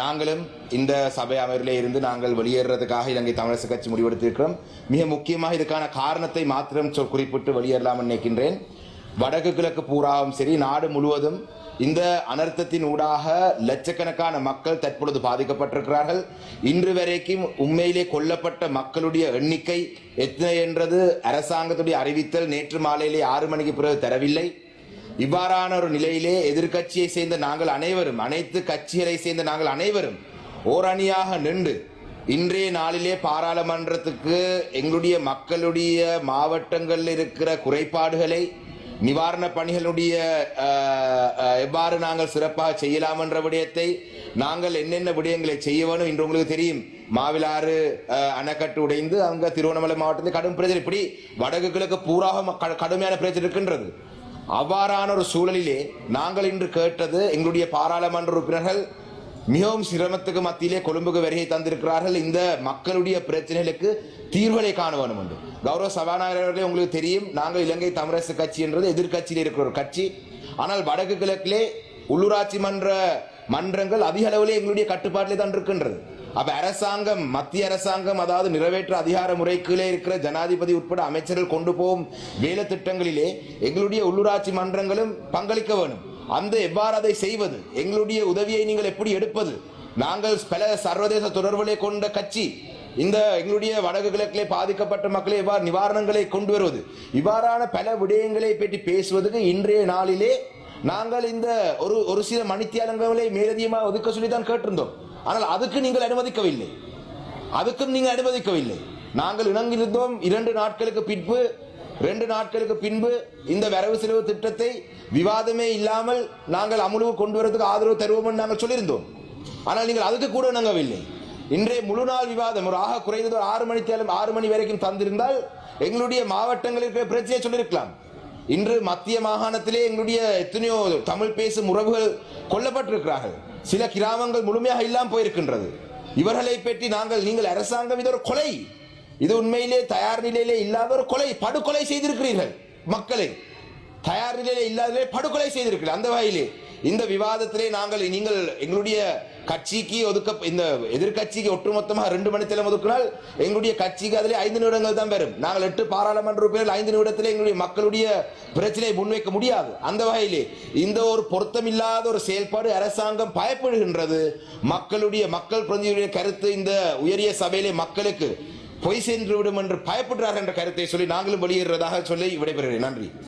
நாங்களும் இந்த சபை அமர்விலே இருந்து நாங்கள் வெளியேறதுக்காக இலங்கை தமிழரசு கட்சி முடிவெடுத்திருக்கிறோம். மிக முக்கியமாக இதுக்கான காரணத்தை மாத்திரம் குறிப்பிட்டு வெளியேறலாம் நினைக்கின்றேன். வடக்கு கிழக்கு பூராவும் சரி, நாடு முழுவதும் இந்த அனர்த்தத்தின் ஊடாக லட்சக்கணக்கான மக்கள் தற்பொழுது பாதிக்கப்பட்டிருக்கிறார்கள். இன்று வரைக்கும் உண்மையிலே கொல்லப்பட்ட மக்களுடைய எண்ணிக்கை எத்தனை என்றது அரசாங்கத்துடைய அறிவித்தல் நேற்று மாலையிலே 6 மணிக்கு பிறகு தரவில்லை. இவ்வாறான ஒரு நிலையிலே எதிர்கட்சியை சேர்ந்த நாங்கள் அனைவரும், அனைத்து கட்சிகளை சேர்ந்த நாங்கள் அனைவரும் ஓரணியாக நின்று இன்றைய நாளிலே பாராளுமன்றத்துக்கு எங்களுடைய மக்களுடைய மாவட்டங்களில் இருக்கிற குறைபாடுகளை, நிவாரண பணிகளுடைய எவ்வாறு நாங்கள் சிறப்பாக செய்யலாம் என்ற விடயத்தை, நாங்கள் என்னென்ன விடயங்களை செய்ய வேணும். இன்று உங்களுக்கு தெரியும், மாவிலாறு அணைக்கட்டு உடைந்து அங்க திருவண்ணாமலை மாவட்டத்தில் கடும் பிரச்சனை, இப்படி வடக்கு கிழக்கு பூராக கடுமையான பிரச்சனை இருக்கின்றது. அவ்வாறான ஒரு சூழலிலே நாங்கள் இன்று கேட்டது, எங்களுடைய பாராளுமன்ற உறுப்பினர்கள் மிகவும் சிரமத்துக்கு மத்தியிலே கொழும்புக்கு வருகை தந்திருக்கிறார்கள். இந்த மக்களுடைய பிரச்சனைகளுக்கு தீர்வுகளை காண வேண்டும் என்று. கௌரவ சபாநாயகர் அவர்களே, உங்களுக்கு தெரியும், நாங்கள் இலங்கை தமிழரசு கட்சி என்றது எதிர்கட்சியில் இருக்கிற ஒரு கட்சி. ஆனால் வடக்கு கிழக்கிலே உள்ளூராட்சி மன்றங்கள் அதிக அளவிலே எங்களுடைய கட்டுப்பாட்டிலே தான் இருக்கின்றது. அப்ப அரசாங்கம், மத்திய அரசாங்கம், அதாவது நிறைவேற்ற அதிகார முறைக்குள்ளே இருக்கிற ஜனாதிபதி உட்பட அமைச்சர்கள் கொண்டு போகும் வேலை திட்டங்களிலே எங்களுடைய உள்ளூராட்சி மன்றங்களும் பங்களிக்க வேண்டும். அந்த எவ்வாறு அதை செய்வது, எங்களுடைய உதவியை நீங்கள் எப்படி எடுப்பது, நாங்கள் பல சர்வதேச தொடர்புகளை கொண்ட கட்சி, இந்த எங்களுடைய வடக்கு கிழக்கிலே பாதிக்கப்பட்ட மக்களை எவ்வாறு நிவாரணங்களை கொண்டு வருவது, இவ்வாறான பல விடயங்களை பற்றி பேசுவதற்கு இன்றைய நாளிலே நாங்கள் இந்த ஒரு சில மணித்தியாலங்களை மேலதிகமாக ஒதுக்க சொல்லித்தான் கேட்டிருந்தோம். ஆனால் அதுக்கு நீங்கள் அனுமதிக்கவில்லை, அதுக்கும் நீங்கள் அனுமதிக்கவில்லை. நாங்கள் இணங்கியிருந்தோம். 2 நாட்களுக்கு பின்பு இந்த வரவு செலவு திட்டத்தை விவாதமே இல்லாமல் நாங்கள் அமுலுக்கு கொண்டு வரதுக்கு ஆதரவு தருவோம் என்று நாங்கள் சொல்லியிருந்தோம். ஆனால் நீங்கள் அதுக்கு கூட இணங்கவில்லை. இன்றைய முழு நாள் விவாதம் ஒரு ஆக குறைந்தது 6 மணி வரைக்கும் தந்திருந்தால் எங்களுடைய மாவட்டங்களில் பிரச்சனையை சொல்லியிருக்கலாம். இன்று மத்திய மாகாணத்திலே எங்களுடைய எத்தனையோ தமிழ் பேசும் உறவுகள் கொல்லப்பட்டிருக்கிறார்கள். சில கிராமங்கள் முழுமையாக இல்லாமல் போயிருக்கின்றது. இவர்களை பற்றி நீங்கள் அரசாங்கம், இது ஒரு கொலை, இது உண்மையிலே தயார் நிலையிலே இல்லாத ஒரு கொலை, படுகொலை செய்திருக்கிறீர்கள். மக்களை தயார் நிலையிலே இல்லாத படுகொலை செய்திருக்கிறீர்கள். அந்த வகையிலே இந்த விவாதத்திலே நீங்கள் எங்களுடைய கட்சிக்கு இந்த எதிர்கட்சிக்கு ஒட்டுமொத்தமாக 2 மணி நேரம் ஒதுக்கினால் எங்களுடைய கட்சிக்கு அதிலே 5 நிமிடங்கள் தான் வரும். நாங்கள் 8 பாராளுமன்ற உறுப்பினர்கள் 5 நிமிடத்திலே எங்களுடைய மக்களுடைய பிரச்சனையை முன்வைக்க முடியாது. அந்த வகையிலே இந்த ஒரு பொருத்தமில்லாத ஒரு செயல்பாடு அரசாங்கம் பயப்படுகின்றது. மக்கள் பிரதிநிதிகளுடைய கருத்து இந்த உயரிய சபையிலே மக்களுக்கு பொய் சென்று விடும் என்று பயப்படுறார்கள் என்ற கருத்தை சொல்லி நாங்களும் வெளியேறதாக சொல்லி விடைபெறுகிறேன். நன்றி.